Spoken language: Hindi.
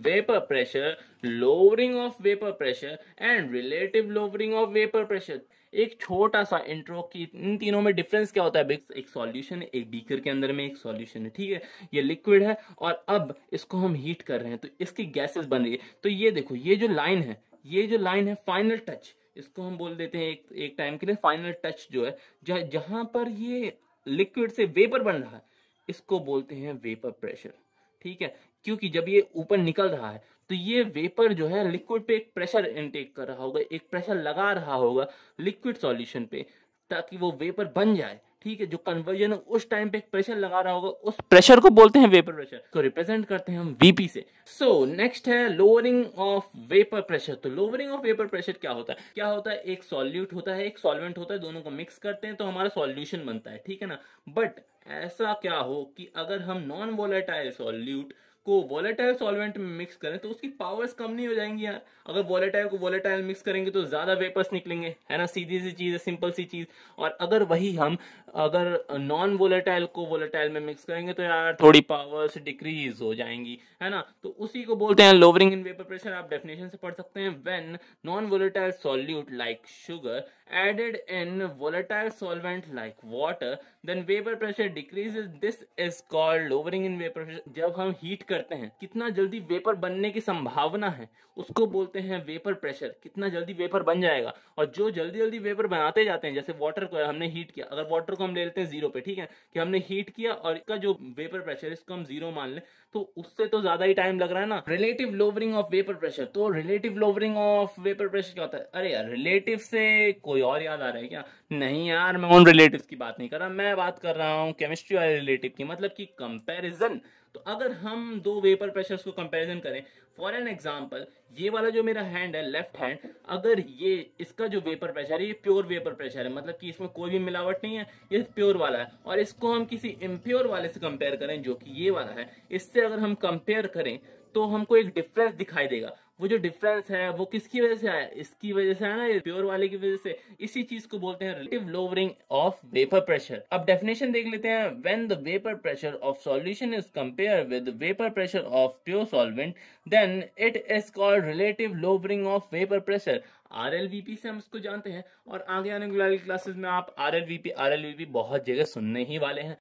vapor pressure, lowering of vapor pressure and relative lowering of vapor pressure। एक छोटा सा इंट्रो की इन तीनों में डिफरेंस क्या होता है। एक सॉल्यूशन है, एक बीकर के अंदर में एक सॉल्यूशन है, ठीक है, ये लिक्विड है और अब इसको हम हीट कर रहे हैं तो इसकी गैसेस बन रही है। तो ये देखो, ये जो लाइन है, ये जो लाइन है फाइनल टच, इसको हम बोल देते हैं एक टाइम के लिए फाइनल टच जो है, जहां पर ये लिक्विड से वेपर बन रहा है, इसको बोलते हैं वेपर प्रेशर, ठीक है। क्योंकि जब ये ऊपर निकल रहा है तो ये वेपर जो है लिक्विड पे एक प्रेशर इनटेक कर रहा होगा, एक प्रेशर लगा रहा होगा लिक्विड सॉल्यूशन पे, ताकि वो वेपर बन जाए, ठीक है। जो कन्वर्जन उस टाइम पे एक प्रेशर लगा रहा होगा, उस प्रेशर को बोलते हैं वेपर प्रेशर, को रिप्रेजेंट करते हैं हम वीपी से। सो नेक्स्ट है लोअरिंग ऑफ वेपर प्रेशर। तो लोअरिंग ऑफ वेपर प्रेशर क्या होता है, क्या होता है, एक सॉल्यूट होता है, एक सॉल्वेंट होता है, दोनों को मिक्स करते हैं तो हमारा सॉल्यूशन बनता है, ठीक है ना। बट ऐसा क्या हो कि अगर हम नॉन वोलेटाइल सॉल्यूट को वोलेटाइल सॉल्वेंट में मिक्स करें तो उसकी पावर्स कम नहीं हो जाएंगी यार। अगर वोलेटाइल को वोलेटाइल मिक्स करेंगे तो ज्यादा वेपर्स निकलेंगे, है ना, सीधी सी चीज है, सिंपल सी चीज। और अगर वही हम अगर नॉन वोलेटाइल को वोलेटाइल में मिक्स करेंगे तो यार थोड़ी पावर्स डिक्रीज हो जाएंगी, है ना। तो उसी को बोलते हैं लोअरिंग इन वेपर प्रेशर। आप डेफिनेशन से पढ़ सकते हैं, when non volatile solute like sugar added in volatile solvent like water then vapor pressure decreases। this is called lowering in vapor pressure। जब हम हीट करते हैं, कितना जल्दी वेपर बनने की संभावना है, उसको बोलते हैं वेपर प्रेशर, कितना जल्दी वेपर बन जाएगा। और जो जल्दी जल्दी वेपर बनाते जाते हैं, जैसे वाटर को हमने हीट किया, अगर वाटर को हम ले लेते हैं जीरो पे, ठीक है, कि हमने हीट किया और इसका जो वेपर प्रेशर इसको हम जीरो मान लें, तो उससे तो ज्यादा ही टाइम लग रहा है ना। Relative lowering of vapour pressure. तो relative lowering of vapour pressure क्या होता है। अरे यार, रिलेटिव से कोई और याद आ रहा है क्या। नहीं यार, मैं उन रिलेटिव की बात नहीं कर रहा, मैं बात कर रहा हूँ केमिस्ट्री वाले रिलेटिव की, मतलब कि कंपैरिजन। तो अगर हम दो वेपर प्रेशर्स को कंपैरिजन करें, फॉर एन एग्जांपल, ये वाला जो मेरा हैंड है, लेफ्ट हैंड, अगर ये इसका जो वेपर प्रेशर है, ये प्योर वेपर प्रेशर है, मतलब कि इसमें कोई भी मिलावट नहीं है, ये प्योर वाला है, और इसको हम किसी इम्प्योर वाले से कंपेयर करें जो कि ये वाला है, इससे अगर हम कंपेयर करें तो हमको एक डिफरेंस दिखाई देगा। वो जो डिफरेंस है वो किसकी वजह से आया, इसकी वजह से आया ना, ये प्योर वाले की वजह से। इसी चीज को बोलते हैं relative lowering of vapour pressure. अब डेफिनेशन देख लेते हैं। When the vapour pressure of solution is compare with vapour pressure of pure solvent then it is called relative lowering of vapour pressure. RLVP से हम इसको जानते हैं, और आगे आने वाली क्लासेस में आप आरएलवीपी बहुत जगह सुनने ही वाले हैं।